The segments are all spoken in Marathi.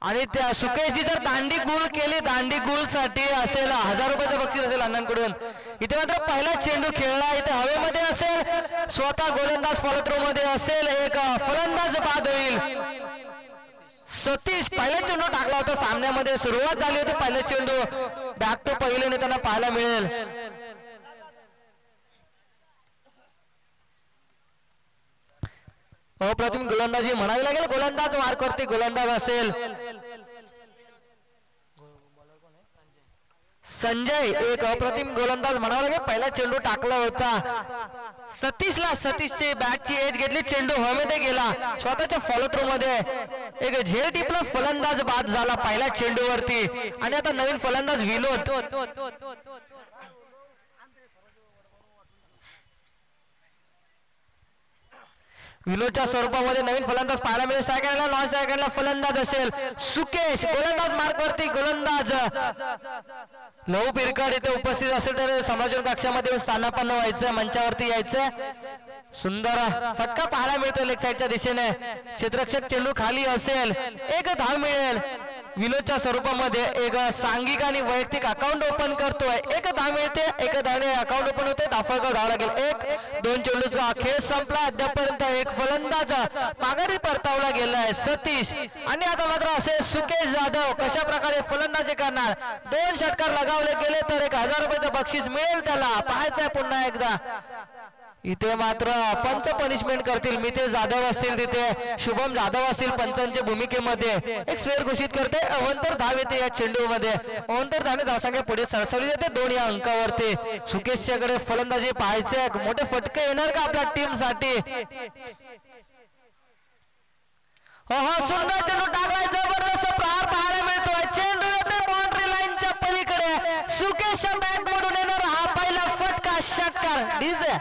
आणि त्या सुकेशजी जर दांडी गुळ केली, दांडी गुळ साठी असेल 1000 रुपयाचं बक्षीस असेल अण्णांकडून. इथे मात्र पहिला चेंडू खेळला, इथे हवेमध्ये असेल, स्वतः गोलंदाज फॉलोथ्रो मध्ये असेल, एक फलंदाज बाद होईल. सतीश पहिला चेंडू टाकला होता सामन्यामध्ये, सुरुवात झाली होती पहिला चेंडू, बॅक टू पहिले त्यांना पाहायला मिळेल. अप्रतिम गोलंदाजी म्हणावी लागेल, गोलंदाज मार्क करते, गोलंदाज असेल संजय, एक अप्रतिम गोलंदाज म्हणावं लागेल. पहिला चेंडू टाकला होता सतीशला, सतीशची बॅटची एज घेतली, चेंडू हवेमध्ये गेला, स्वतःच्या फॉलोथ्रो मध्ये एक झेल टिपला, फलंदाज बाद झाला पहिल्या चेंडूवरती. आणि आता नवीन फलंदाज विनोद, विनोदच्या स्वरूपामध्ये नवीन फलंदाज पाहायला मिळेल. स्ट्राईक हँडला, नॉन स्ट्राईक हँडला फलंदाज असेल सुकेश, गोलंदाज मार्क वरती, गोलंदाज लहू पिरकर इथे उपस्थित असेल तर समाजन कक्षामध्ये स्थानापन्न व्हायचं, मंचावरती यायचं. सुंदर फटका पाहायला मिळतो लेग साईडच्या दिशेने, क्षेत्ररक्षक चेंडू खाली असेल, एक धाव मिळेल. विनोदच्या स्वरूपामध्ये एक सांघिक आणि वैयक्तिक अकाउंट ओपन करतोय, एक धाव मिळते, एक धावने अकाउंट ओपन होते, धावफलक धाव लागेल. 1-2 चेंडूचा खेळ संपला, अद्यापर्यंत एक फलंदाज माघारी परतावला गेलाय सतीश. आणि आता मात्र असे सुकेश जाधव कशा प्रकारे फलंदाजी करणार, 2 षटकार लगावले गेले तर 1000 रुपयाचं बक्षीस मिळेल त्याला, पाहायचंय पुन्हा एकदा. इथे मात्र पंच पनिशमेंट करतील, मितेश जाधव असतील, तिथे शुभम जाधव असतील पंचांच्या भूमिकेमध्ये. एक स्वेर घोषित करते, अवंतर धाव येते या चेंडू मध्ये, अवंतर धावने धावसंख्या पुढे सरसवली जाते 2 या अंकावरती. सुकेशच्याकडे फलंदाजी पाहायचे, मोठे फटके येणार का आपल्या टीम साठी. सुंदर चेंडू टाकलाय, जबरदस्त प्रहार पाहायला मिळतोय, चेंडू येते बाउंड्री लाईनच्या पलीकडे, सुकेशच्या बॅट मधून येणार हा पहिला फटका, षटकार डीजे.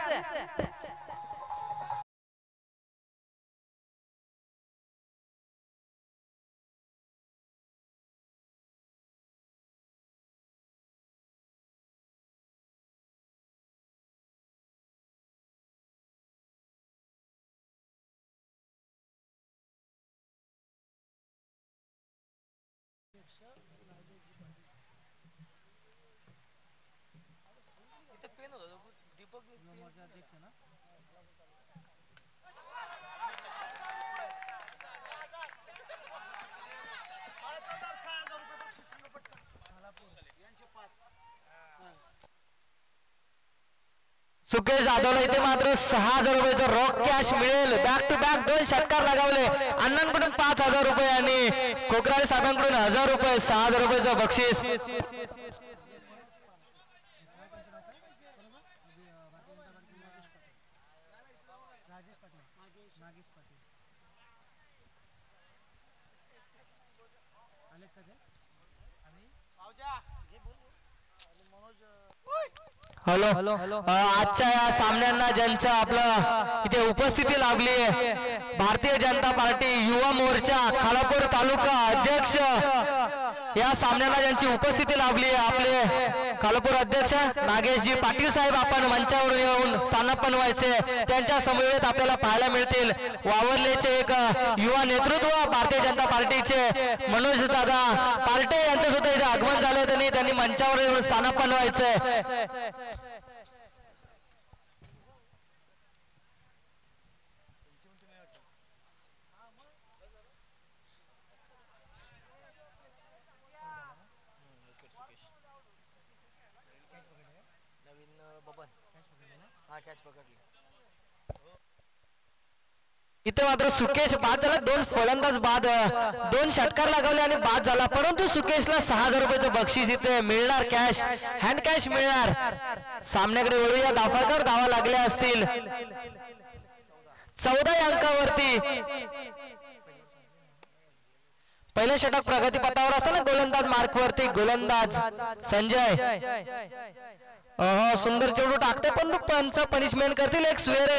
सुकेश जाधवला इथे मात्र 6000 रुपयाचं रॉक कॅश मिळेल. बॅक टू बॅक 2 षटकार लगावले, अण्णांकडून 5000 रुपये आणि कोकराळे साहेबांकडून 1000 रुपये, 6000 रुपयाचं बक्षीस. हॅलो, आजच्या या सामन्यांना ज्यांचं आपलं इथे उपस्थिती लाभली आहे, भारतीय जनता पार्टी युवा मोर्चा खालापूर तालुका अध्यक्ष, या सामन्यांना ज्यांची उपस्थिती लाभली आहे आपले खालापूर अध्यक्ष नागेशजी पाटील साहेब, आपण मंचावर येऊन स्थानापन्न व्हायचे, त्यांच्या समवेत आपल्याला पाहायला मिळतील वावरलेचे एक युवा नेतृत्व भारतीय जनता पार्टीचे मनोज दादा पार्टे यांचं सुद्धा इथे आगमन झालं, त्यांनी मंचावर येऊन स्थानापन्न व्हायचंय. इथे मात्र सुकेश बाद झाला, 2 फलंदाज बाद, 2 षटकार लगावले आणि बाद झाला, परंतु सुकेशला 6000 रुपयाचं बक्षीस इथे मिळणार, कॅश हँड कॅश मिळणार. सामन्याकडे वळूया, धावफलकावर धावा लागल्या असतील 14 अंकावरती. पहिले षटक प्रगती पथावर असताना गोलंदाज मार्कवरती, गोलंदाज संजय. सुंदर चेंडू टाकते पण पंच पनिशमेंट करतील, एक स्वेर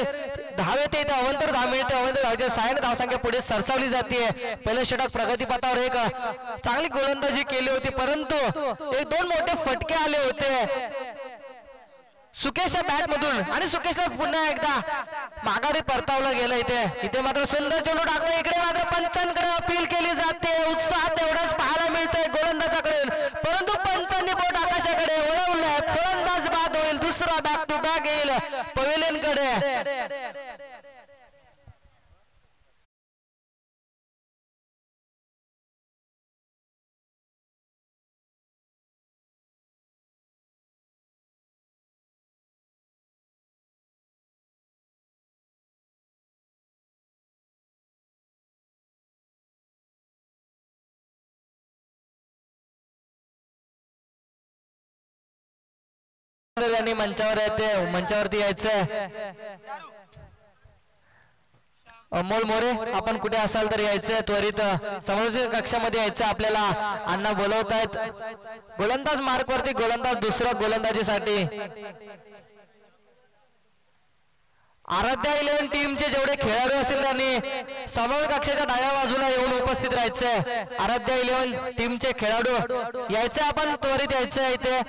धाव येते, इथे अवंतर धाव मिळते, अवंतर धावच्या 6 धावसंख्या पुढे सरसावली जाते. पहिले षटक प्रगती पथावर एक चांगली गोलंदाजी केली होती, परंतु 1-2 मोठे फटके आले होते सुकेशच्या बॅट मधून आणि सुकेशला पुन्हा एकदा माघारी परतावलं गेलं. इथे मात्र सुंदर चेंडू टाकला, इकडे मात्र पंचांकडे अपील केली जाते, उत्साह तेवढाच यांनी मंचावर येते, मंचावरती यायचं. अमोल मोरे आपण कुठे असाल तर यायचं, त्वरित समोरच्या कक्षामध्ये यायचं. आपल्याला अण्णा बोलवतायत. गोलंदाज मार्कवरती, गोलंदाज दुसरा गोलंदाजीसाठी. आराध्या 11 टीमचे जेवढे खेळाडू असतील त्यांनी समोर कक्षाच्या डाव्या बाजूला येऊन उपस्थित राहायचंय. आराध्या 11 टीमचे खेळाडू यायचे, आपण त्वरित यायचं इथे.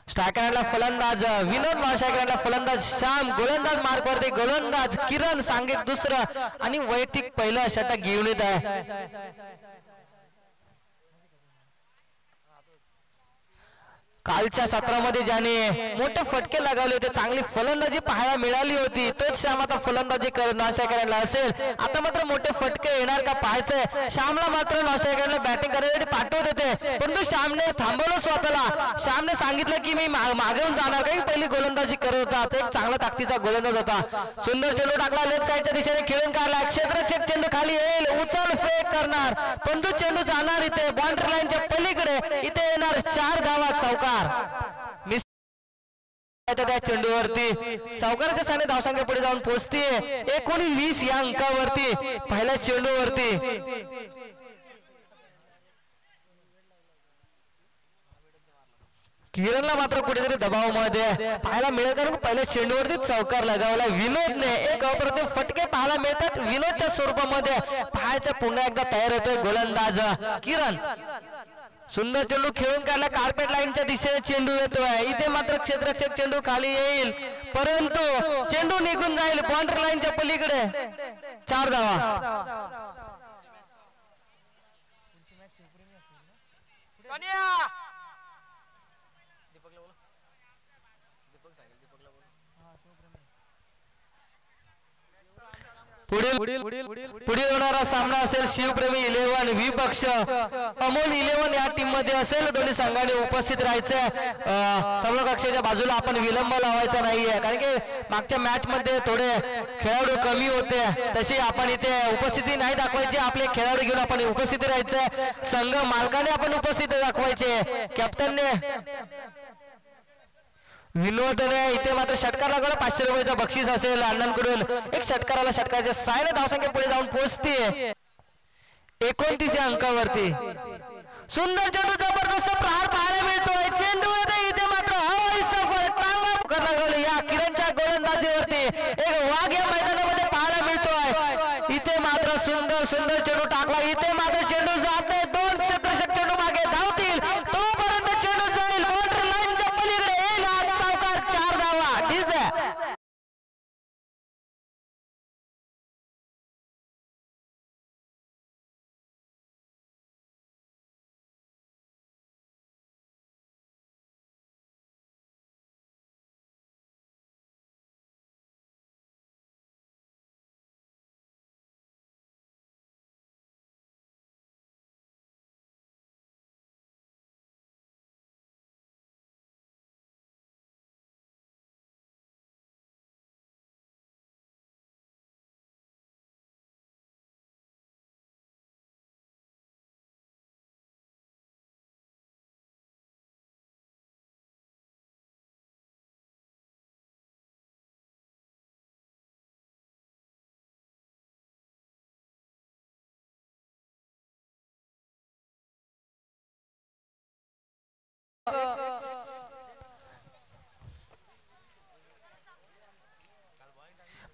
स्ट्रायकरला फलंदाज विनोद, नॉन स्ट्रायकरला फलंदाज श्याम. गोलंदाज मार्कवरती गोलंदाज किरण सांगित दुसरं आणि वैयक्तिक पहिलं षटक घेऊन येत आहे. कालच्या सत्रामध्ये ज्याने मोठे फटके लगावले होते, चांगली फलंदाजी पाहायला मिळाली होती, तोच श्याम आता फलंदाजी नॉनस्ट्रायकरला असेल. आता मात्र मोठे फटके येणार का पाहायचंय. श्यामला मात्र नॉनस्ट्रायकरला बॅटिंग करण्यासाठी पाठवत होते, परंतु श्यामने थांबवलं स्वतःला. श्यामने सांगितलं की मी मागून जाणार, काही पहिली गोलंदाजी करत होता. एक चांगला ताकदीचा गोलंदाज होता. सुंदर चेंडू टाकला, लेफ्ट साईडच्या दिशेने खेळून काढला. क्षेत्ररक्षक चेंडू खाली येईल, उचल फेक करणार, परंतु चेंडू जाणार इथे बाउंड्री लाईनच्या पलीकडे. इथे येणार 4 धावा. चौकार त्या चेंडूवरती चौकाराच्या साने धावसंख्या पुढे जाऊन पोहोचते 19 या अंकावरती पहिल्या चेंडूवरती. किरणला मात्र कुठेतरी दबावामध्ये पाहायला मिळत, कारण पहिल्या चेंडूवरती चौकार लगावला विनोदने. एक अप्रतिम फटके पाहायला मिळतात विनोदच्या स्वरूपामध्ये. पाहायचा पुन्हा एकदा तयार होतोय गोलंदाज किरण. सुंदर चेंडू खेळून काढला, कार्पेट लाईनच्या दिशेने चेंडू येतोय. इथे मात्र क्षेत्ररक्षक चेंडू खाली येईल, परंतु चेंडू निघून जाईल बाउंड्री लाईनच्या पलीकडे. 4 धावा. पुढील होणारा सामना असेल शिवप्रेमी 11 विपक्ष अमोल 11 या टीम मध्ये असेल. दोन्ही संघाने उपस्थित राहायचंय. समोर कक्षाच्या बाजूला आपण विलंब लावायचा नाहीये, कारण की मागच्या मॅच मध्ये थोडे खेळाडू कमी होते, तशी आपण इथे उपस्थिती नाही दाखवायची. आपले खेळाडू घेऊन आपण उपस्थिती राहायचंय. संघ मालकाने आपण उपस्थिती दाखवायचे. कॅप्टनने विनोदने इथे मात्र षटकार लागला. 500 रुपयाचं बक्षीस असेल अण्णांकडून. एक षटकाराला षटकाराच्या सायने धावसंख्या पुढे जाऊन पोहोचते 29 या अंकावरती. सुंदर चेंडू, जबरदस्त प्रहार पाहायला मिळतोय. चेंडू इथे मात्र हवाई सफर टांगा लागवली या किरणच्या गोलंदाजीवरती. एक वाघ या मैदानामध्ये पाहायला मिळतोय. इथे मात्र सुंदर चेंडू टाकला. इथे मात्र चेंडू जात नाही. 2 क्षेत्ररक्षक चेंडू मागे धावतील, तोपर्यंत चेंडू जाईल बाउंड्री लाईनच्या पलीकडे. चौकार. 4 धावा. ठीक आहे.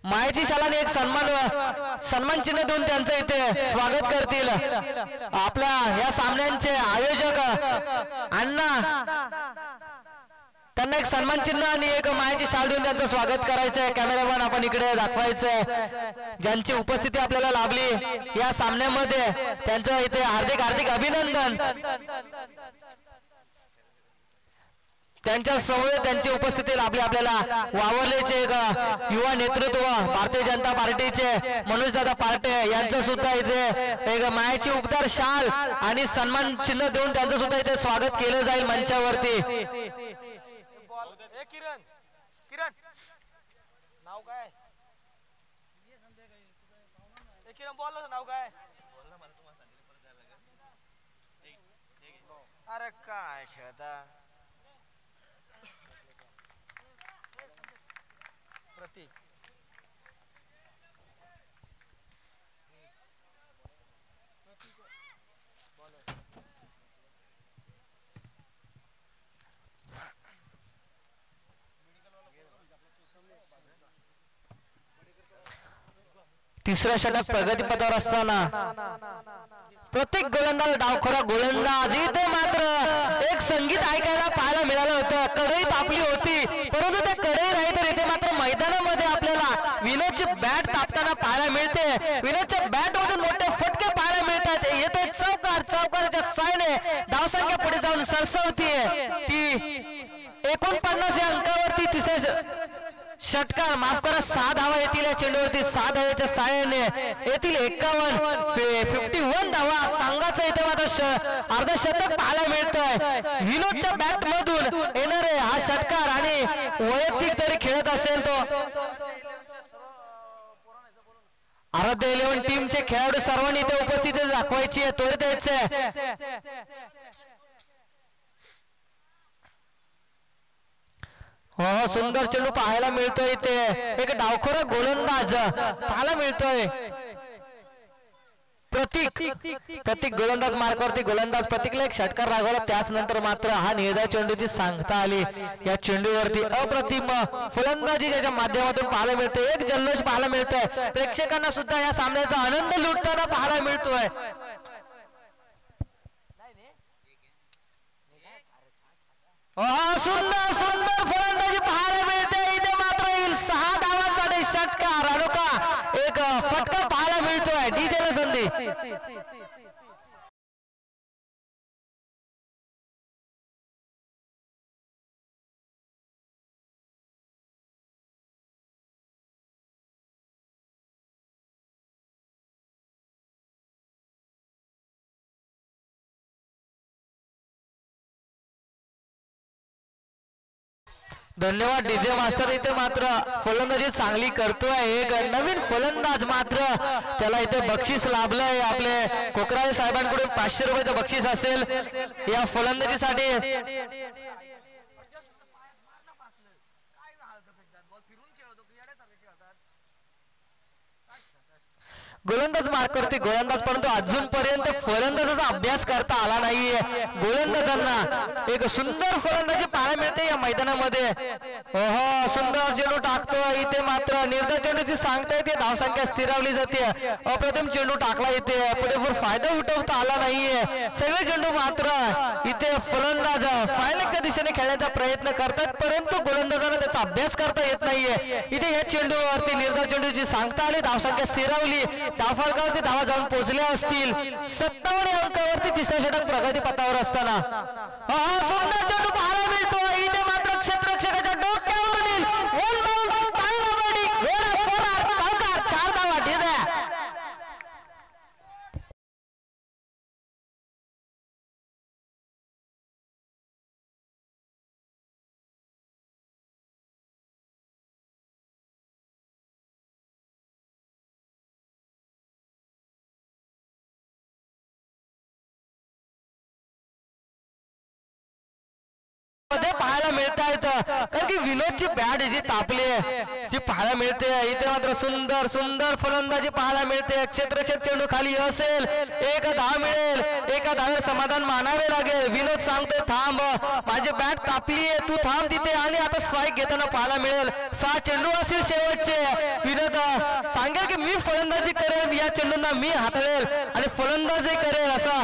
मायाची शालाने एक सन्मान चिन्ह देऊन त्यांचं इथे स्वागत करतील. आपल्या या सामन्यांचे आयोजक अण्णा, त्यांना एक सन्मान चिन्ह आणि एक मायाची शाल देऊन त्यांचं स्वागत करायचंय. कॅमेरामॅन आपण इकडे दाखवायचंय. ज्यांची उपस्थिती आपल्याला लाभली या सामन्यामध्ये त्यांचं इथे हार्दिक अभिनंदन. त्यांच्या समोर त्यांची उपस्थिती लाभली आपल्याला वावरलेचे एक युवा नेतृत्व भारतीय जनता पार्टीचे मनोजदादा पार्टे यांचं सुद्धा इथे एक मायाची उपदार शाल आणि सन्मान चिन्ह देऊन त्यांचं सुद्धा इथे स्वागत केलं जाईल मंचावरती. किरण किरण नाव काय किरण बोल नाव काय अरे काय खेळता प्रतीक तिसऱ्या षटक प्रगतीपथावर असताना प्रत्येक गोलंदाज डावखोरा गोलंदाज इथे मात्र एक संगीत ऐकायला पाहायला मिळालं होतं. कढई तापली होती परंतु त्या कढई नाही तर इथे मात्र मैदानामध्ये आपल्याला विनोदची बॅट तापताना पाहायला मिळते. विनोदच्या बॅट मधून मोठे फटके पाहायला मिळतात. येते चौकाराच्या सायने धावसंख्या पुढे जाऊन सरसवतीये ती 49 या अंकावरती तिसऱ्या षटकार माफ करा 6 धावा येतील या चेंडूवरती. 6 धावेच्या साहाय्याने येतील 51 धावा. संघाचं इथे मात्र अर्धशतक पाहायला मिळतंय. विनोदच्या बॅट मधून येणारे हा षटकार आणि वैयक्तिक तरी खेळत असेल तो आराध्य 11 टीमचे खेळाडू सर्वांनी इथे उपस्थिती दाखवायची आहे. त्वरित यायचंय. हो सुंदर चेंडू पाहायला मिळतोय. इथे एक डावखोरा गोलंदाज पाहायला मिळतोय. प्रतीक गोलंदाज मार्कावरती गोलंदाज प्रतीकला एक षटकार लागवला. त्याच नंतर मात्र हा निर्धार चेंडूची सांगता आली. या चेंडूवरती अप्रतिम फलंदाजी ज्याच्या माध्यमातून पाहायला मिळते. एक जल्लोष पाहायला मिळतोय. प्रेक्षकांना सुद्धा या सामन्याचा आनंद लुटताना पाहायला मिळतोय. सुंदर फलंदाजी पाहायला मिळते. इथे मात्र येईल 6 धावांचा षटकार अनोखा एक फटका पाहायला मिळतोय. डीजेला संधी धन्यवाद डीजे मास्टर. इथे मात्र फलंदाजी चांगली करतोय. एक नवीन फलंदाज मात्र त्याला इथे बक्षीस लाभलंय. आपले कोकराळे साहेबांकडून 500 रुपयाचं बक्षीस असेल या फलंदाजीसाठी. गोलंदाज मार्कवरती गोलंदाज परंतु अजूनपर्यंत फलंदाजाचा अभ्यास करता आला नाहीये. गोलंदाजांना एक सुंदर फलंदाजी पाहायला मिळते या मैदानामध्ये. सुंदर चेंडू टाकतो. इथे मात्र निर्धार चेंडूची सांगता येते. धावसंख्या स्थिरावली जाते. अप्रतिम चेंडू टाकला. इथे पुढे फायदा उठवता आला नाहीये. सगळे चेंडू मात्र इथे फलंदाज फायनलच्या दिशेने खेळण्याचा प्रयत्न करतात परंतु गोलंदाजांना त्याचा अभ्यास करता येत नाहीये. इथे या चेंडूवरती निर्धार चेंडूची सांगता आली. धावसंख्या स्थिरावली. धावफलकावरती धावा जाऊन पोहोचल्या असतील. 57 अंकावरती तिसऱ्या षटक प्रगती पथावर असताना सुंदर चेंडू पाहायला मिळतो. इथे मात्र क्षेत्ररक्षकाच्या डोक्यावरील 4 धावा. ठीक आहे. पाहायला मिळत आहेत कारण की विनोदची बॅट जी तापली जी पाहायला मिळते. इथे मात्र सुंदर फलंदाजी पाहायला मिळते. क्षेत्ररक्षक चेंडू खाली असेल 1 धाव मिळेल. 1 धावेवर समाधान मानावे लागेल. विनोद सांगतोय थांब माझी बॅट तापली आहे तू थांब तिथे आणि आता स्ट्राईक घेताना पाहायला मिळेल. 6 चेंडू असतील शेवटचे. विनोद सांगेल की मी फलंदाजी करेल या चेंडूंना मी हाताळेल आणि फलंदाजी करेल असा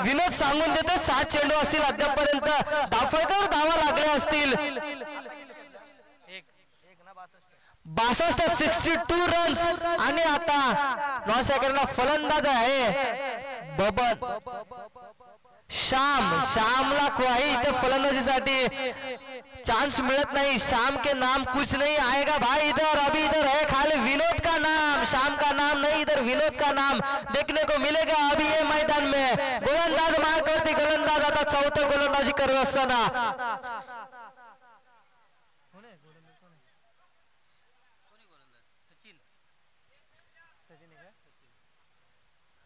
विनोद सांगून देतो. 7 चेंडू असतील अद्यापपर्यंत. धावफलकावर धावा लागल्या असतील. 62 रन्स आणि आता 9 सेकंडला फलंदाज आहे बबन श्यामला आहे इथे फलंदाजीसाठी. चांस मिलत नहीं, शाम के नाम कुछ नहीं आएगा भाई इधर, अभी इधर है खाली विनोद का नाम, शाम का नाम नहीं, इधर विनोद का नाम देखने को मिलेगा अभी ये मैदान में। गोलंदाज मार करते, गोलंदाज आता चौथं गोलंदाजी करत असताना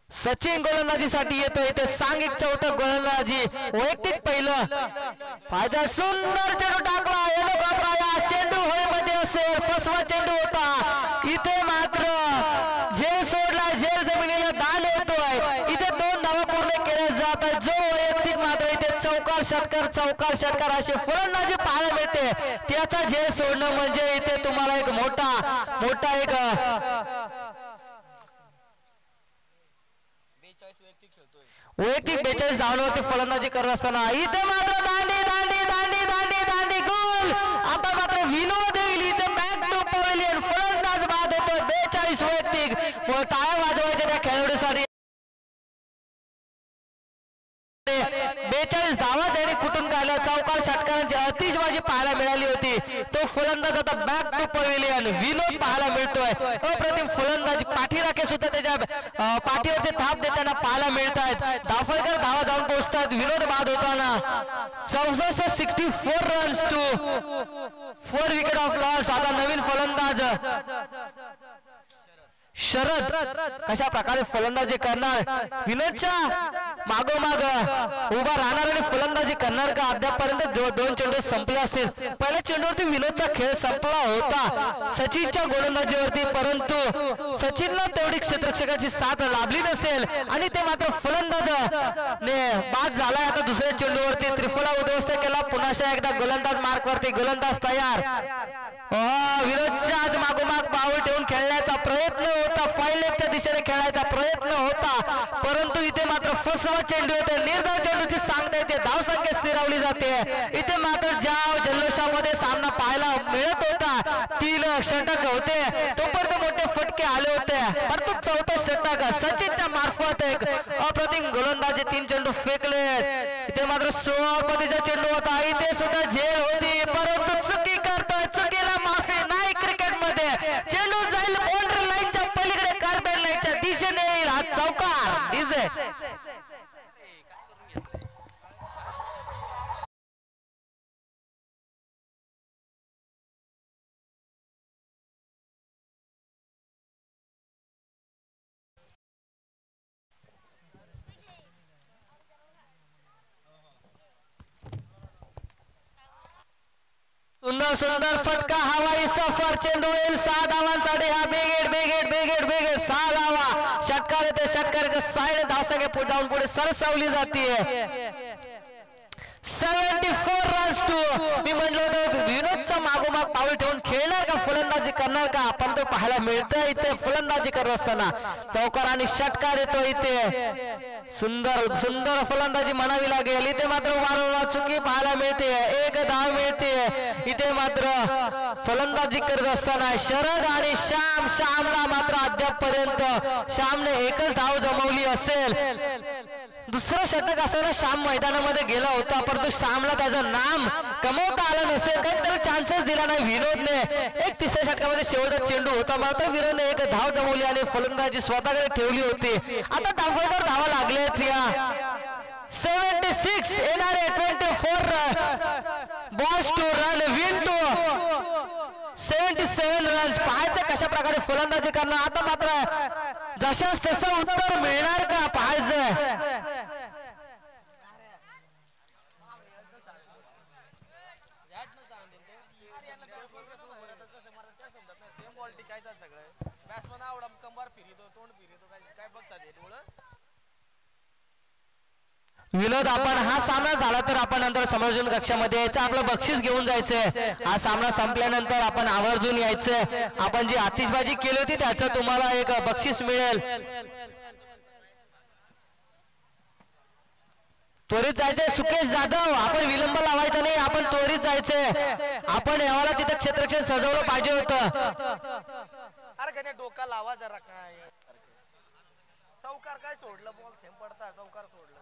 सचिन गोलंदाजीसाठी येतोय, ते सांघिक चौथं गोलंदाजी वैयक्तिक पहिलं पाहिजे, सुंदर चेंडू टाकला, येलो घाबराया, चेंडू होळीमध्ये असेल, फसवा चेंडू होता, इथे मात्र झेल सोडला, झेल जमिनीला दान होतोय, इथे 2 धावा पूर्ण केल्या जात आहेत, जो वैयक्तिक मात्र इथे चौकार षटकार अशी फलंदाजी पाहायला मिळते, त्याचा झेल सोडणं म्हणजे इथे तुम्हाला एक मोठा एक वैयक्तिक 42 धावांवरती फलंदाजी करत असताना इथे मात्र दांडी गोल, आता मात्र विनोद येईल, इथे बॅक टू पवेलियन, फलंदाज बाद होतो, 42 वैयक्तिक, टाळ्या वाजवायच्या त्या खेळाडूसाठी, 42 धावा त्यांनी कुठून काढल्या, चौकार षटकारांची अतिशबाजी पाहायला मिळाली होती, तो फलंदाज आता बॅक टू पवेलियन विनोद पाहायला मिळतोय, अप्रतिम फलंदाजी, पाठीराखे सुद्धा त्याच्या पाठीवरती थाप देताना पाहायला मिळत आहेत, दाफळकर धावा जाऊन पोहोचतात, विनोद बाद होताना 64 runs to 4 wicket of loss. आता नवीन फलंदाज शरद कशा प्रकारे फलंदाजी करणार, विनोदच्या मागोमाग उभा राहणार आणि फलंदाजी करणार का, अद्यापपर्यंत 2 चेंडू संपले असतील, पहिल्या चेंडूवरती विनोदचा खेळ संपला होता सचिनच्या गोलंदाजीवरती, परंतु सचिनला तेवढी क्षेत्ररक्षकाची साथ लाभली नसेल आणि ते मात्र फलंदाज ने बाद झालाय, आता दुसऱ्या चेंडूवरती त्रिफला उद्ध्वस्त केला, पुन्हा एकदा गोलंदाज मार्कवरती, गोलंदाज तयार, विनोदच्या आज मागोमाग पाऊल ठेवून खेळण्याचा प्रयत्न होता, फाईन लेगच्या दिशेने खेळायचा प्रयत्न होता, परंतु इथे मात्र फसवा चेंडू होते, निर्धाव चेंडूची सांगता येते, धावसंख्या स्थिरावली जाते, इथे मात्र ज्या जल्लोषामध्ये सामना पाहायला मिळत होता 3 षटक होते, तोपर्यंत मोठे फटके आले होते, परंतु 4थं षटक सचिनच्या मार्फत एक अप्रतिम गोलंदाजी, 3 चेंडू फेकले, इथे मात्र 16 पतीचा चेंडू होता, इथे सुद्धा झेल होती, परंतु चुकी करतोय, चुकीला माफी नाही क्रिकेटमध्ये, चेंडू जाईल बाउंड्री लाईनच्या पलीकडे, कार्पेट लाईनच्या दिशेने येईल, हा चौकार डीजे सुंदर फटका, हवाई सफर, चेंडू येईल 6 धावांसाठी, हा बेगेट 6 धावा, षटकार येते, षटकाराच्या साईड धावसंख्या पुढे जाऊन पुढे सरसावली जाते, 74 रन्स टू, मी म्हटलं होतं विनोदच्या मागोमाग पाऊल ठेवून खेळणार का, फलंदाजी करणार का, पण तो पाहायला मिळतंय इथे फलंदाजी करत असताना चौकार आणि षटकार येतो, इथे सुंदर फलंदाजी म्हणावी लागेल, इथे मात्र वारंवार चुकी पाहायला मिळते, 1 धाव मिळते, इथे मात्र फलंदाजी करत असताना शरद आणि श्यामला मात्र अद्यापपर्यंत श्यामने 1च धाव जमवली असेल, दुसरं षटक असताना श्याम मैदानामध्ये गेला होता, परंतु श्यामला त्याचं नाम कमवता आलं नसेल, काही त्याला चान्सेस दिला नाही विनोदने, एक 3ऱ्या षटकामध्ये शेवटचा चेंडू होता, मात्र विनोदने 1 धाव जमवली आणि फलंदाजी स्वतःकडे ठेवली होती, आता दाफळकर धावा लागलेत, या 76 येणारे 24 balls to run, win to 77 runs, पाहायचं कशा प्रकारे फलंदाजी करणार, आता मात्र जशाच तसं उत्तर मिळणार का पाहायचं, विनोद आपण हा सामना झाला तर आपण नंतर समोरजून कक्षामध्ये यायचं, आपलं बक्षीस घेऊन जायचंय, हा सामना संपल्यानंतर आपण आवर्जून यायचंय, आपण जी आतिषबाजी केली होती त्याचं तुम्हाला एक बक्षीस मिळेल, त्वरित जायचंय सुकेश जाधव, आपण विलंब लावायचा नाही, आपण त्वरित जायचंय, आपण यावाला तिथं क्षेत्ररक्षण सजवलं पाहिजे होतं, अरे डोका लावा जरा, काय चौकार काय सोडलं, बॉल सेम पडता, चौकार सोडलं,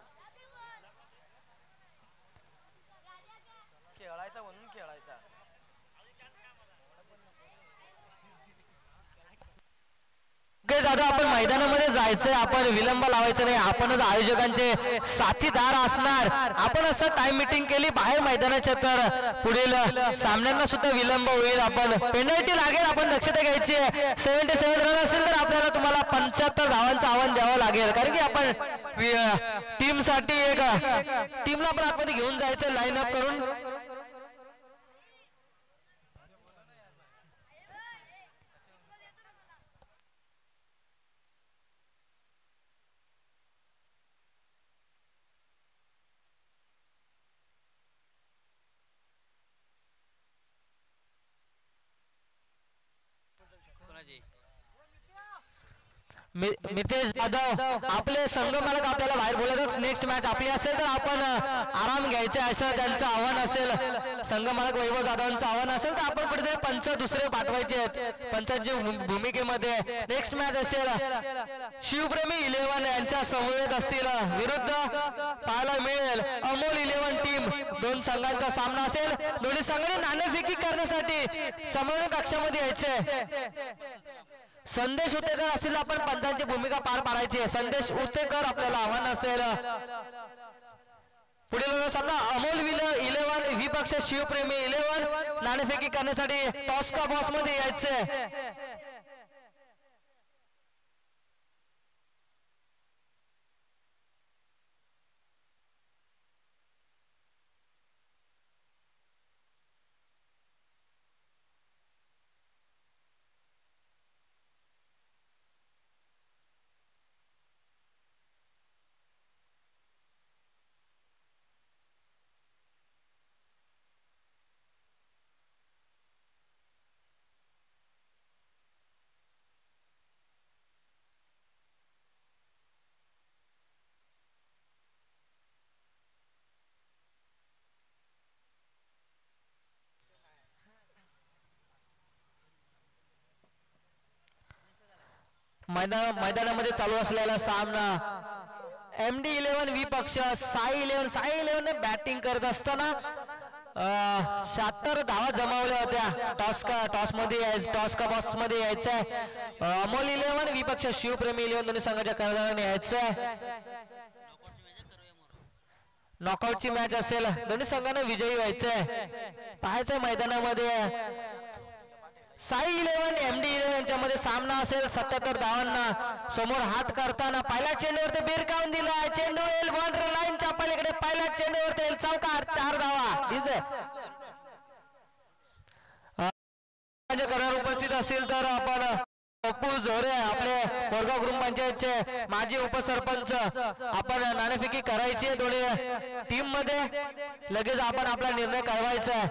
खेळायचा म्हणून खेळायचा. दादा आपण मैदानामध्ये जायचंय, आपण विलंब लावायचं नाही, आपणच आयोजकांचे साथीदार असणार. आपण असं टाइम मीटिंग केली बाहेर मैदानाच्या तर पुढील सामन्यांना सुद्धा विलंब होईल. आपण पेनल्टी लागेल, आपण दक्षता घ्यायची आहे. 77 रन असेल तर आपल्याला तुम्हाला 75 धावांचं आव्हान द्यावं लागेल, कारण की आपण टीम साठी एक टीमला पण आतमध्ये घेऊन जायचं लाईन अप करून. मितेश जाधव आपले संघ मालक आपल्याला बाहेर बोलत. नेक्स्ट मॅच आपली असेल तर आपण आराम घ्यायचे असं त्यांचं आव्हान असेल. संघ मालक वैभव जाधवांचं आव्हान असेल तर आपण कुठेतरी पंच दुसरे पाठवायचे आहेत पंचांच्या भूमिकेमध्ये. नेक्स्ट मॅच असेल शिवप्रेमी 11 यांच्या समवेत असतील विरुद्ध पाहायला मिळेल अमोल 11 टीम. दोन संघांचा सामना असेल. दोन्ही संघांनी नाणेफेकी करण्यासाठी समवेत कक्षामध्ये यायचे. संदेश उतेकर असतील आपण पंचांची भूमिका पार पाडायची आहे. संदेश उतेकर आपल्याला आव्हान असेल. पुढील सामना अमोल 11 विपक्ष शिवप्रेमी 11 नाणेफेकी करण्यासाठी टॉस का बॉस मध्ये यायचे. मैदानामध्ये चालू असलेला सामना MD 11 विपक्ष साई 11 ने बॅटिंग करत असताना 76 धावा जमावल्या होत्या. टॉस का बॉक्स मध्ये यायचंय. अमोल 11 विपक्ष शिवप्रेमी 11 दोन्ही संघाच्या कर्णधाराने यायचंय. नॉकआउटची मॅच असेल. दोन्ही संघांना विजयी व्हायचंय. पाहायचंय मैदानामध्ये साई 11 MD 11 यांच्यामध्ये सामना असेल. 77 धावांना समोर हात करताना पहिल्या चेंडूवरती बिरकावून दिलाय. चेंडू येईल बाउंड्री लाईनच्या पलीकडे. पहिल्या चेंडूवरती येईल चौकार. 4 धावा. करार उपस्थित असतील तर आपण पप्पू झोरे आपले बोरगाव ग्रामपंचायतचे माजी उपसरपंच आपण नाणेफेकी करायची दोन्ही टीम मध्ये. लगेच आपण आपला निर्णय कळवायचा.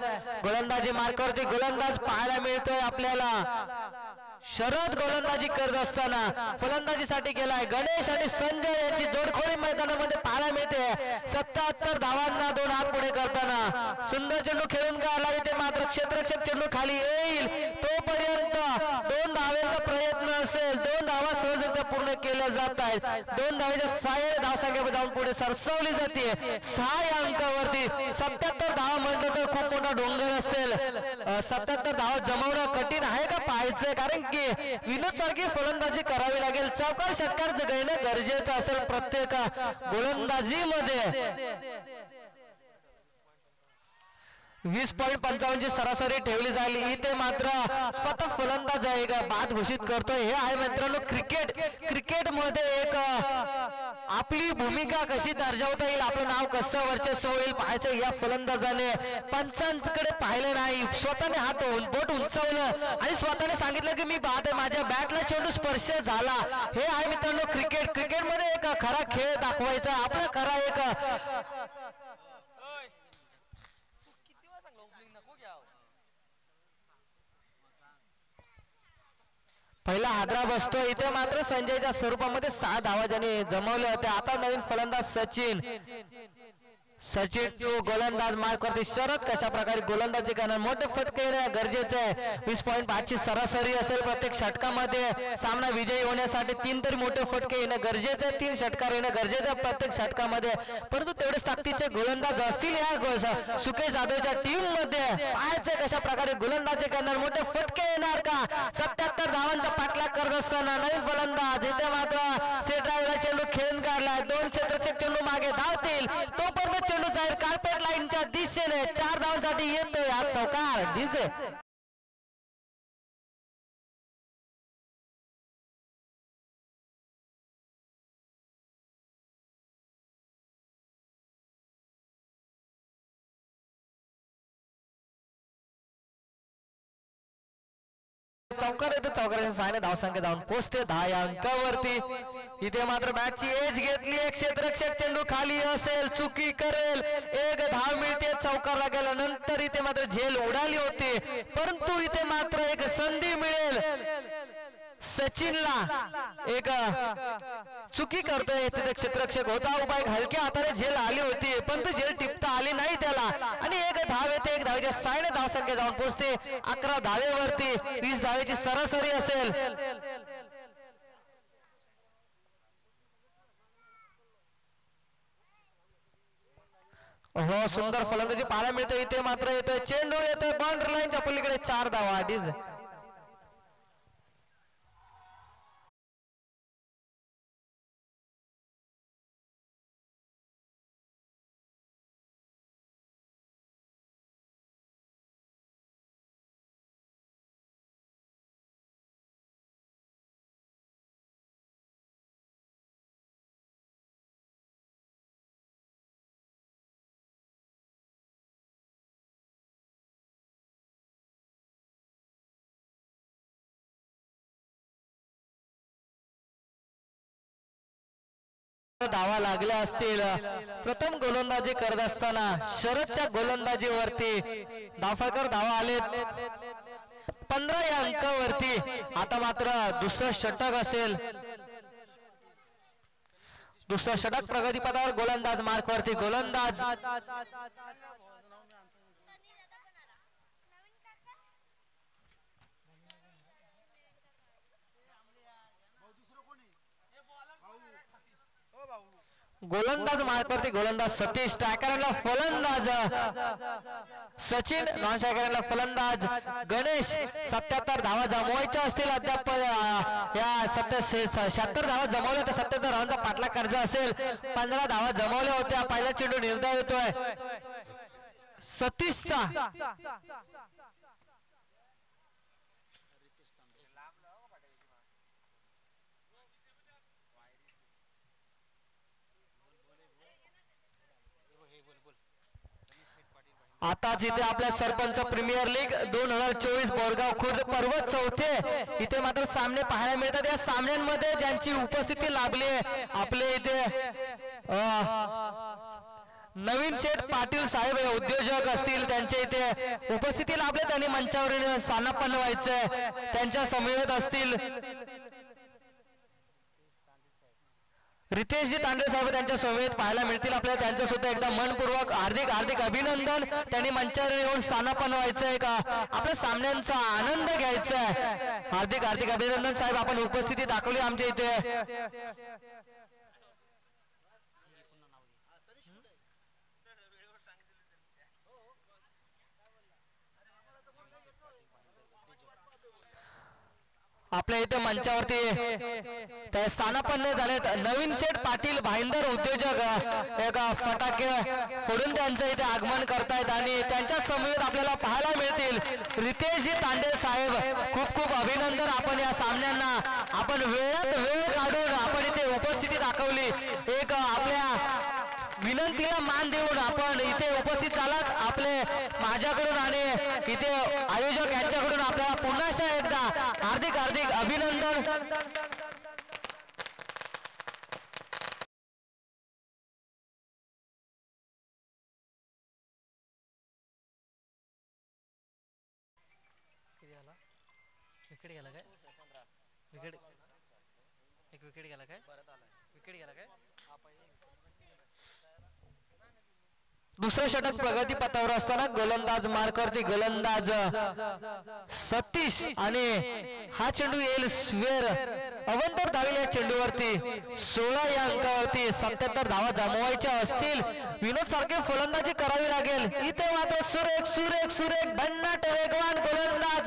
गोलंदाजी मार्कावरती गोलंदाज पाहायला मिळतोय आपल्याला. शरद गोलंदाजी करत असताना फलंदाजीसाठी गेलाय गणेश आणि संजय यांची जोडखोळी मैदानामध्ये पाहायला मिळते. 77 धावांना 2 हात पुढे करताना सुंदर चेंडू खेळून गेला इथे मात्र क्षेत्ररक्षक चेंडू खाली येईल तोपर्यंत 2 धावांचा प्रयत्न असेल. 2 धावा सहजरित्या पूर्ण केल्या जात आहेत. 2 धावांच्या 6 धावसंख्येवर जाऊन पुढे सरसावली जाते. 6 अंकावरती 77 धावा म्हटलं तर खूप मोठा डोंगर असेल. 77 धावा जमवणं कठीण आहे का पाहायचं, कारण विनोद सारखी फलंदाजी करावी लागेल. चौकार षटकार जगणं गरजेचं असेल प्रत्येक गोलंदाजीमध्ये. 20.55 ची सरासरी ठेवली जाईल. इथे मात्र स्वतः फलंदाज एक बाद घोषित करतोय. हे आहे मित्रांनो क्रिकेट मध्ये एक आपली भूमिका कशी दर्जवता येईल, आपलं नाव कसं वर्चस्व होईल पाहायचं. या फलंदाजाने पंचांकडे पाहिलं नाही, स्वतःने हात बोट उंचावलं आणि स्वतःने सांगितलं की मी बाद आहे, माझ्या बॅटला चेंडू स्पर्श झाला. हे आहे मित्रांनो क्रिकेट मध्ये एक खरा खेळ दाखवायचा आपला खरा एक पहिला हादरा बसतो. इथे मात्र संजयच्या स्वरूपामध्ये 6 धावा ज्याने जमवल्या होत्या. आता नवीन फलंदाज सचिन सचिन तो गोलंदाज मार्कवरती शरद कशा प्रकारे गोलंदाजी करणार मोठे फटके येणे गरजेचे आहे 20.5 ची सरासरी असेल प्रत्येक षटकामध्ये सामना विजयी होण्यासाठी 3 तरी मोठे फटके येणे गरजेचे आहे 3 षटकार येणे गरजेचे आहे प्रत्येक षटकामध्ये परंतु तेवढेच ताकदीचे गोलंदाज असतील या सुकेश जाधवच्या टीम मध्ये पाहायचे कशा प्रकारे गोलंदाजी करणार मोठे फटके येणार का 77 धावांचा पाठलाग करत असताना नवीन फलंदाज इथे मात्र स्टेट ड्रायव्हर चेंडू खेळून काढला 2 क्षेत्ररक्षक चेंडू मागे धावतील तोपर्यंत चेंडू जाईल कार्पेट लाईनच्या दिशेने 4 धावांसाठी येतोय हा चौकार डीजे चौकार येतो चौकाराच्या सहाय्याने धावसंख्या जाऊन पोहोचते 10 या अंकावरती इथे मात्र मॅचची एज घेतली एक क्षेत्ररक्षक चेंडू खाली असेल चुकी करेल एक धाव मिळते चौकारला गेल्यानंतर इथे मात्र झेल उडाली होती परंतु इथे मात्र एक संधी मिळेल सचिनला एक चुकी करतोय तिथे क्षेत्ररक्षक होता उभा एक हलक्या हाताने झेल आली होती परंतु झेल टिपता आली नाही त्याला आणि एक धाव येते एक धावेच्या सायने धावसंख्या जाऊन पोहोचते 11 धावेवरती 20 धावेची सरासरी असेल हो सुंदर फलंदाजी पाहायला मिळते इथे मात्र येतोय चेंडू येतोय बाउंड्री लाईनच्या पलीकडे 4 धावा आधीच धावा लागल्या असतील प्रथम गोलंदाजी करत असताना शरदच्या गोलंदाजीवरती धावफलकावर धावा आले 15 या अंकावरती आता मात्र दुसरं षटक असेल दुसरं षटक प्रगतीपथावर गोलंदाज मार्कवरती गोलंदाज गोलंदाज मार्कवरती गोलंदाज सतीश स्ट्रायकरला फलंदाज सचिन नॉन स्ट्रायकरला फलंदाज गणेश 77 धावा जमवायच्या असतील अद्याप या 76 धावा जमवल्या तर 77 धावांचा पाठलाग करायचा असेल 15 धावा जमवल्या होत्या पहिला चेंडू निर्धाव येतोय सतीशचा आताच इथे आपल्या सरपंच प्रीमियर लीग 2024 बोरगाव खुर्द पर्वत चौथे इथे मात्र सामने पाहायला मिळतात या सामन्यांमध्ये ज्यांची उपस्थिती लाभली आहे आपले इथे नवीन शेठ पाटील साहेब हे उद्योजक असतील त्यांचे इथे उपस्थिती लाभले त्यांनी मंचावर स्थानापन्न व्हायचंय त्यांच्या समवेत असतील रितेशजी तांडे साहेब त्यांच्या समवेत पाहायला मिळतील आपल्याला त्यांचं सुद्धा एकदा मनपूर्वक हार्दिक अभिनंदन त्यांनी मंचावर येऊन स्थानापन्न व्हायचंय का आपल्या सामन्यांचा आनंद घ्यायचा आहे हार्दिक अभिनंदन साहेब आपण उपस्थिती दाखवली आमच्या इथे आपल्या इथे मंचावरती त्या स्थानापन्न झालेत नवीन शेठ पाटील भाईंदर उद्योजक एक फटाके फोडून त्यांचं इथे आगमन करतायत आणि त्यांच्या समवेत आपल्याला पाहायला मिळतील रितेशजी तांडे साहेब खूप अभिनंदन आपण या सामन्यांना आपण वेळात वेळ काढून आपण इथे उपस्थिती दाखवली एक आपल्या विनंतीला मान देऊन आपण इथे उपस्थित झालात आपले माझ्याकडून आणि इथे आयोजक यांच्याकडून आपल्याला पुन्हा एकदा हार्दिक अभिनंदन विकेट गेला काय विकेट गेला काय दुसरं षटक प्रगती पथावर असताना गोलंदाज मार्कवरती गोलंदाज सतीश आणि हा चेंडू येईल स्वेर अवंतर धावेल या चेंडूवरती 16 या अंकावरती 77 धावा जमवायच्या असतील. विनोद सारखे फलंदाजी करावी लागेल. इथे मात्र सुरेख सुरेख सुरेख भन्नाट वेगवान गोलंदाज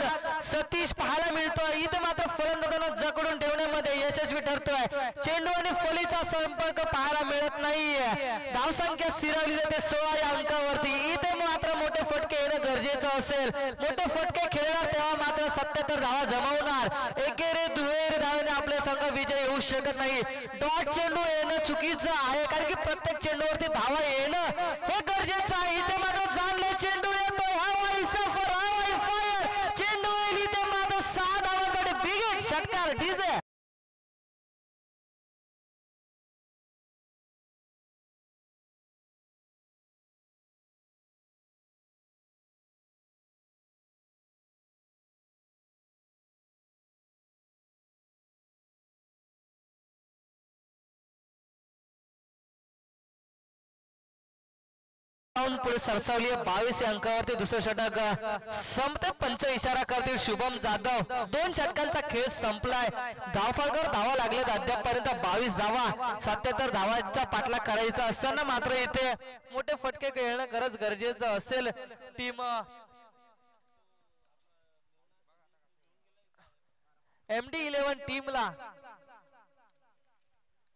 सतीश पाहायला मिळतोय. इथे मात्र फलंदाजांना जकडून ठेवण्यामध्ये यशस्वी ठरतोय. चेंडू आणि फलीचा संपर्क पाहायला मिळत नाहीये. धावसंख्या स्थिरावली जाते 16 या अंकावरती. इथे मात्र मोठे फटके येणं गरजेचं असेल. मोठे फटके खेळणार तेव्हा मात्र 77 धावा जमवणार. एकेरी दुहेरी धावेने आपले संघ विजय होऊ शकत नाही. डॉट चेंडू येणं चुकीचं आहे कारण की प्रत्येक चेंडूवरती धावा येणं हे गरजेचं आहे. इथे मात्र जाणले चेंडू येतो हवाई सफर हवाई फायर चेंडू येईल. इथे मात्र 6 धावांसाठी बिग षटकार डीजे पुढे सरसावली 22 अंकावरती दुसरं षटक संपते. पंच इशारा करतील शुभम जाधव. 2 षटकांचा खेळ संपलाय. धावफलकावर धावा लागलेत अद्यापपर्यंत 22 धावा. 77 धावांचा पाठलाग करायचा असताना मात्र इथे मोठे फटके खेळणं खरंच गरजेचं असेल. टीम MD11 टीमला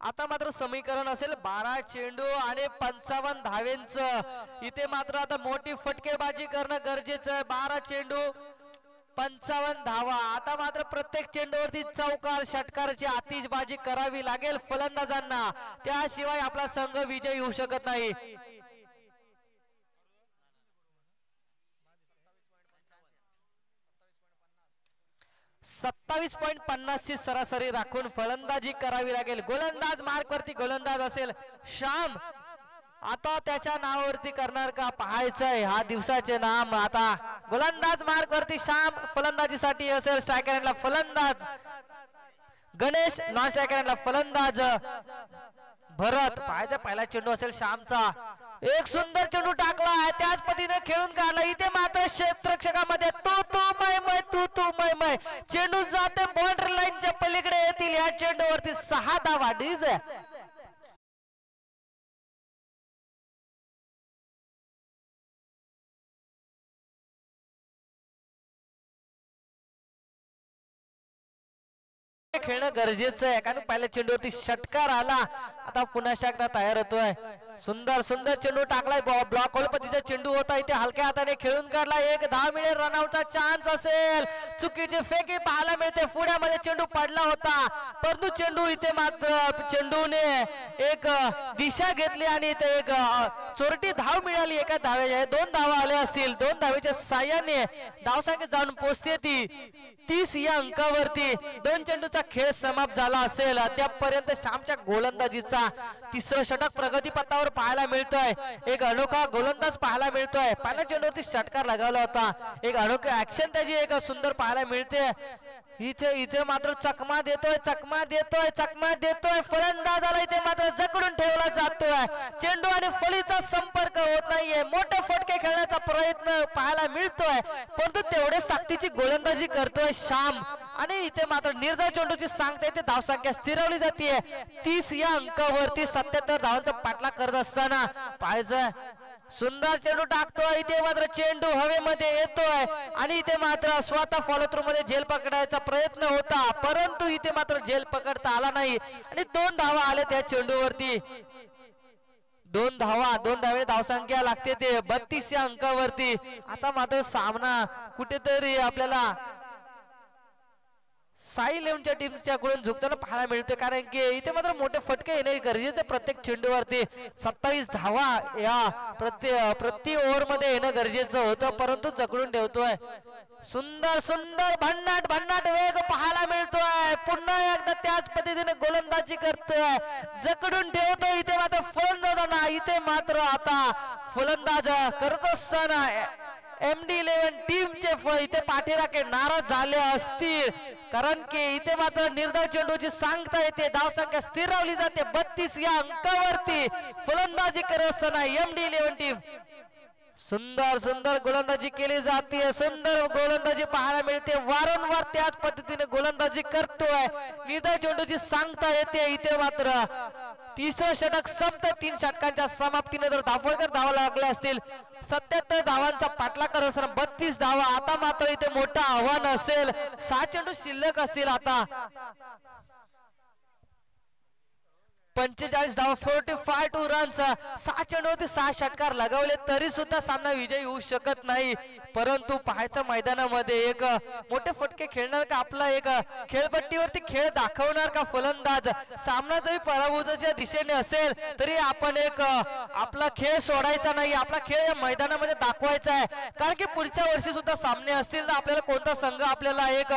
आता मात्र समीकरण असेल 12 चेंडू आणि 55 धावेंचं. इथे मात्र आता मोठी फटकेबाजी करणं गरजेचं आहे. 12 चेंडू 55 धावा. आता मात्र प्रत्येक चेंडूवरती चौकार षटकाराची आतिषबाजी करावी लागेल फलंदाजांना. त्याशिवाय आपला संघ विजयी होऊ शकत नाही. 27.50 ची सरासरी राखून फलंदाजी करावी लागेल. गोलंदाज मार्कवरती गोलंदाज असेल श्याम. आता त्याच्या नावावरती करणार का पाहायचंय. हा दिवसाचे नाम. आता गोलंदाज मार्कवरती श्याम. फलंदाजीसाठी असेल स्ट्रायकरला फलंदाज गणेश. नॉन स्ट्रायकरला फलंदाज भरत. पाहायचा पहिला चेंडू असेल श्यामचा. एक सुंदर चेंडू टाकला आहे त्याच पद्धतीने खेळून काढला. इथे मात्र क्षेत्ररक्षकामध्ये तू मै चेंडू जाते बाउंड्री लाईनच्या पलीकडे येतील. या चेंडूवरती 6 धावा डीजे खेळणं गरजेचं आहे कारण पहिल्या चेंडूवरती षटकार आला. आता पुन्हा शकता तयार होतोय. सुंदर सुंदर चेंडू टाकलाय. ब्लॉक होल पद्धतीचा चेंडू होता. इथे हलक्या हाताने खेळून काढला. 1 धाव मिळेल. रनआउटचा चान्स असेल. चुकीची फेकी पाहायला मिळते. पुण्यामध्ये चेंडू पडला होता परंतु चेंडू इथे मात्र चेंडूने एक दिशा घेतली आणि इथे एक चोरटी धाव मिळाली. एका धावेच्या 2 धावा आल्या असतील. 2 धावेच्या साह्याने धावसंख्या जाऊन पोहोचते ती 30 या अंकावरती. 2 चेंडूचा खेळ समाप्त झाला असेल. अद्यापपर्यंत श्यामच्या गोलंदाजीचा तिसरं षटक प्रगती पथावर पाहायला मिळतोय. एक अनोखा गोलंदाज पाहायला मिळतोय. पहिल्या चेंडूवरती षटकार लगावला होता. एक अनोखी ऍक्शन त्याची एक सुंदर पाहायला मिळते. इथे मात्र चकमा देतोय फलंदाजाला. इथे मात्र जकडून ठेवला जातोय. चेंडू आणि फलीचा संपर्क होत नाहीये. मोठे फटके खेळण्याचा प्रयत्न पाहायला मिळतोय परंतु तेवढेच ताकदीची गोलंदाजी करतोय श्याम. आणि इथे मात्र निर्धार चेंडूची सांगता येते. धावसंख्या स्थिरवली जाते 30 या अंकावरती. 77 धावांचा पाठलाग करत असताना पाहायचं सुंदर चेंडू टाकतोय. इथे मात्र चेंडू हवेमध्ये येतोय आणि इथे मात्र स्वतः फॉलो थ्रू मध्ये झेल पकडायचा प्रयत्न होता परंतु इथे मात्र झेल पकडता आला नाही आणि 2 धावा आल्या त्या चेंडूवरती. 2 धावे धावसंख्या लागते ते 32 या अंकावरती. आता मात्र सामना कुठेतरी आपल्याला साई 11च्या टीमच्या कडून झुकताना पाहायला मिळतोय कारण की इथे मात्र मोठे फटके येणे गरजेचे. प्रत्येक चेंडूवरती 27 धावा या प्रति ओव्हर मध्ये येणं गरजेचं होतं परंतु जकडून ठेवतोय. सुंदर सुंदर भन्नाट वेग पाहायला मिळतोय. पुन्हा एकदा त्याच पद्धतीने गोलंदाजी करतोय. जकडून ठेवतोय. इथे मात्र फलंदाजांना इथे मात्र आता फलंदाज करत असताना MD11 टीमचे इथे पाठीराखे नाराज झाले असतील, कारण की इथे मात्र निर्धाव चेंडूची सांगता येते. धावसंख्या स्थिर रावली जाते 32 या अंकावरती. फलंदाजी करत असताना MD11 टीम सुंदर सुंदर गोलंदाजी केली जाते. सुंदर गोलंदाजी पाहायला मिळते. वारंवार त्याच पद्धतीने गोलंदाजी करतोय. निर्धाव चेंडूची सांगता येते. इथे मात्र तिसरं षटक संपतं. 3 षटकांच्या समाप्तीने जर दाफळकर धावा लागल्या असतील 77 धावांचा पाठलाग करत असताना 32 धावा. आता मात्र इथे मोठं आव्हान असेल. 6 चेंडू शिल्लक असतील. आता 45 धावा 45 रन्स. 6 चेंडूवरती 6 षटकार लगावले तरी सुद्धा सामना विजयी होऊ शकत नाही. परंतु पाहायचं मैदानामध्ये एक मोठे फटके खेळणार का, आपला एक खेळपट्टीवरती खेळ दाखवणार का फलंदाज. सामना जरी पराभूताच्या दिशेने असेल तरी आपण एक आपला खेळ सोडायचा नाही. आपला खेळ या मैदानामध्ये दाखवायचा आहे, कारण की पुढच्या वर्षी सुद्धा सामने असतील तर आपल्याला कोणता संघ आपल्याला एक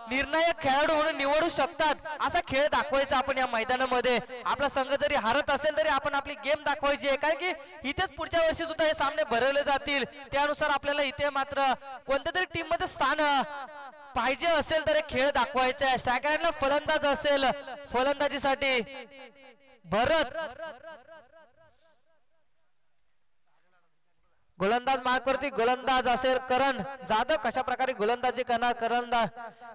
निर्णायक खेळाडू म्हणून निवडू शकतात. असा खेळ दाखवायचा आपण या मैदानामध्ये. आपला संघ जरी हारत असेल तरी आपण आपली गेम दाखवायची आहे, कारण की इथेच पुढच्या वर्षी सुद्धा हे सामने भरवले जातील. त्यानुसार आपल्याला इथे मात्र कोणत्या तरी टीम मध्ये स्थान पाहिजे असेल तर खेळ दाखवायचा आहे. स्ट्रायकरला फलंदाज असेल, फलंदाजीसाठी भरत, गोलंदाज मार्कवरती गोलंदाज असेल करण जाधव. कशा प्रकारे गोलंदाजी करणार करण.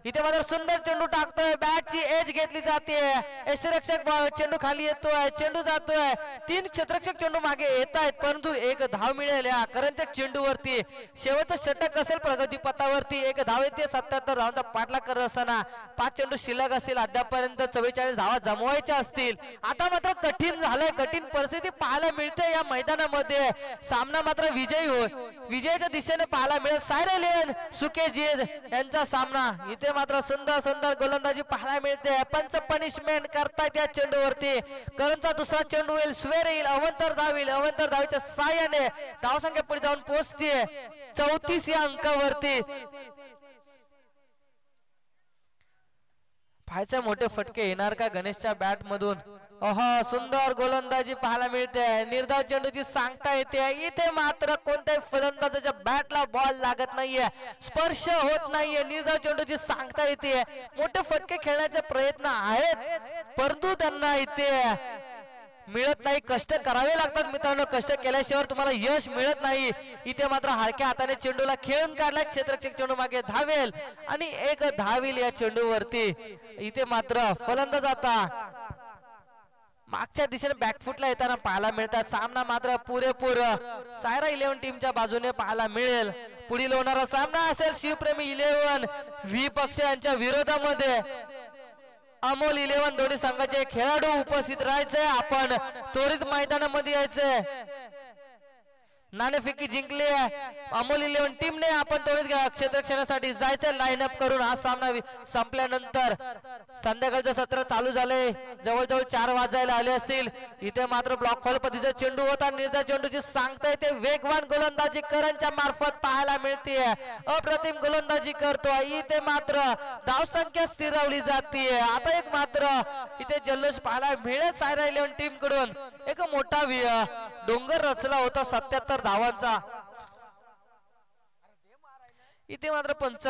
इथे मात्र सुंदर चेंडू टाकतोय. बॅटची एज घेतली जाते. यष्टिरक्षक चेंडू खाली येतोय. चेंडू जातोय. 3 क्षेत्ररक्षक चेंडू मागे येत आहेत, परंतु एक धाव मिळेल या करणच्या चेंडूवरती. शेवटचं षटक असेल प्रगती पथावरती. एक धाव येते. 77 धावांचा पाठलाग करत असताना 5 चेंडू शिल्लक असतील. अद्यापर्यंत 44 धावा जमवायच्या असतील. आता मात्र कठीण झालंय. कठीण परिस्थिती पाहायला मिळते या मैदानामध्ये. सामना मात्र विजयाच्या दिशेने पाहायला मिळेल. सायरेलियन सुकेजी यांचा सामना. इथे मात्र सुंदर सुंदर गोलंदाजी पाहायला मिळते. पंच पनिशमेंट करतायत या चेंडूवरती. करणचा दुसरा चेंडू येईल. स्वेर येईल. अवंतर धाव येईल. अवंतर धावीच्या साहाय्याने धावसंख्या पुढे जाऊन पोहोचते 34 या अंकावरती. पाहायचे मोठे फटके येणार का गणेशच्या बॅट मधून. सुंदर गोलंदाजी पाहायला मिळते. निर्धाव चेंडूची सांगता येते. इथे मात्र कोणत्याही फलंदाजाच्या बॅटला बॉल लागत नाहीये, स्पर्श होत नाहीये. निर्धाव चेंडूची सांगता येते. मोठे फटके खेळण्याचे प्रयत्न आहेत, परंतु त्यांना इथे मिळत नाही. कष्ट करावे लागतात मित्रांनो. कष्ट केल्याशिवाय तुम्हाला यश मिळत नाही. इथे मात्र हलक्या हाताने चेंडूला खेळून काढला. क्षेत्ररक्षक चेंडू मागे धावेल आणि एक धावेल या चेंडूवरती. इथे मात्र फलंदाज आता मागच्या दिशेने बॅकफुटला येताना पाहायला मिळतात. सामना मात्र पुरेपूर सायरा 11 टीमच्या बाजूने पाहायला मिळेल. पुढील होणारा सामना असेल शिवप्रेमी 11 व्ही पक्ष यांच्या विरोधामध्ये. अमोल 11 दोन्ही संघाचे खेळाडू उपस्थित राहायचे. आपण त्वरित मैदानामध्ये यायचे. नाणेफेकी जिंकली अमोल 11 टीमने. आपण त्वरित क्षेत्ररक्षणासाठी जायचं लाईनअप करून. हा सामना संपल्यानंतर संध्याकाळचं सत्र चालू झाले. जवळजवळ 4 वाजायला आले असतील. इथे मात्र ब्लॉक फॉल पद्धतीचा चेंडू होता. निर्धाव चेंडूची सांगता येते. वेगवान गोलंदाजी करणच्या मार्फत पाहायला मिळते. अप्रतिम गोलंदाजी करतो. इथे मात्र धावसंख्या स्थिरावली जाते. आता एक मात्र इथे जल्लोष पाहायला मिळेल सायरा 11 टीम कडून. एक मोठा डोंगर रचला होता 77 धावांचा. इथे मात्र पंच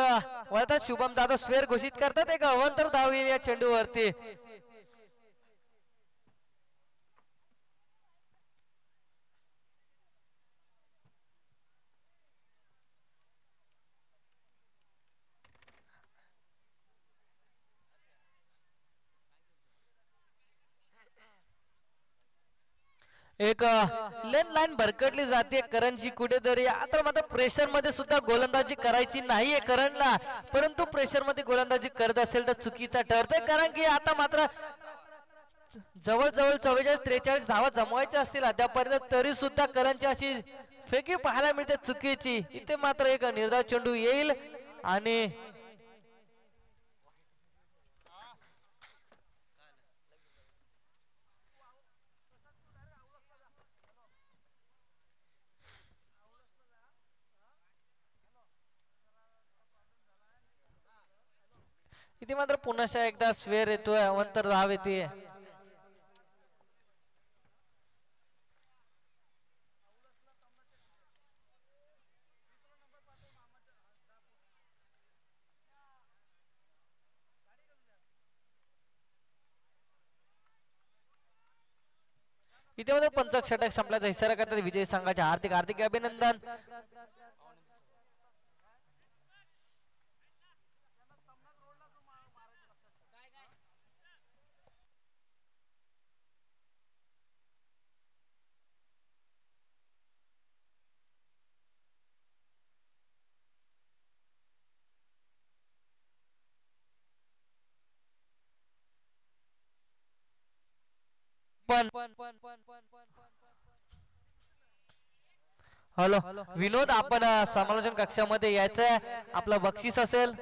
वळतात. शुभम दादा स्वेर घोषित करतात. एक अवंतर धाव येईल या चेंडूवरती. एक लेन लाईन भरकटली जाते करणची कुठेतरी. आता मात्र प्रेशर मध्ये सुद्धा गोलंदाजी करायची नाहीये करणला, परंतु प्रेशर मध्ये गोलंदाजी करत असेल तर चुकीचा ठरतोय. कारण की आता मात्र जवळजवळ 44-43 धावा जमवायच्या असतील अद्यापर्यंत, तरी सुद्धा करणची अशी फेकी पाहायला मिळते चुकीची. इथे मात्र एक निर्धाव चेंडू येईल आणि इथे मात्र पुन्हा एकदा स्वेर येतोय. अवंतर धाव येते. इथे मध्ये पंचक षटक संपल्याचा इशारा करतात विजयी संघाचे हार्दिक हार्दिक अभिनंदन. हॅलो विनोद, आपण समालोचन कक्षामध्ये यायचं, आपलं बक्षीस असेल.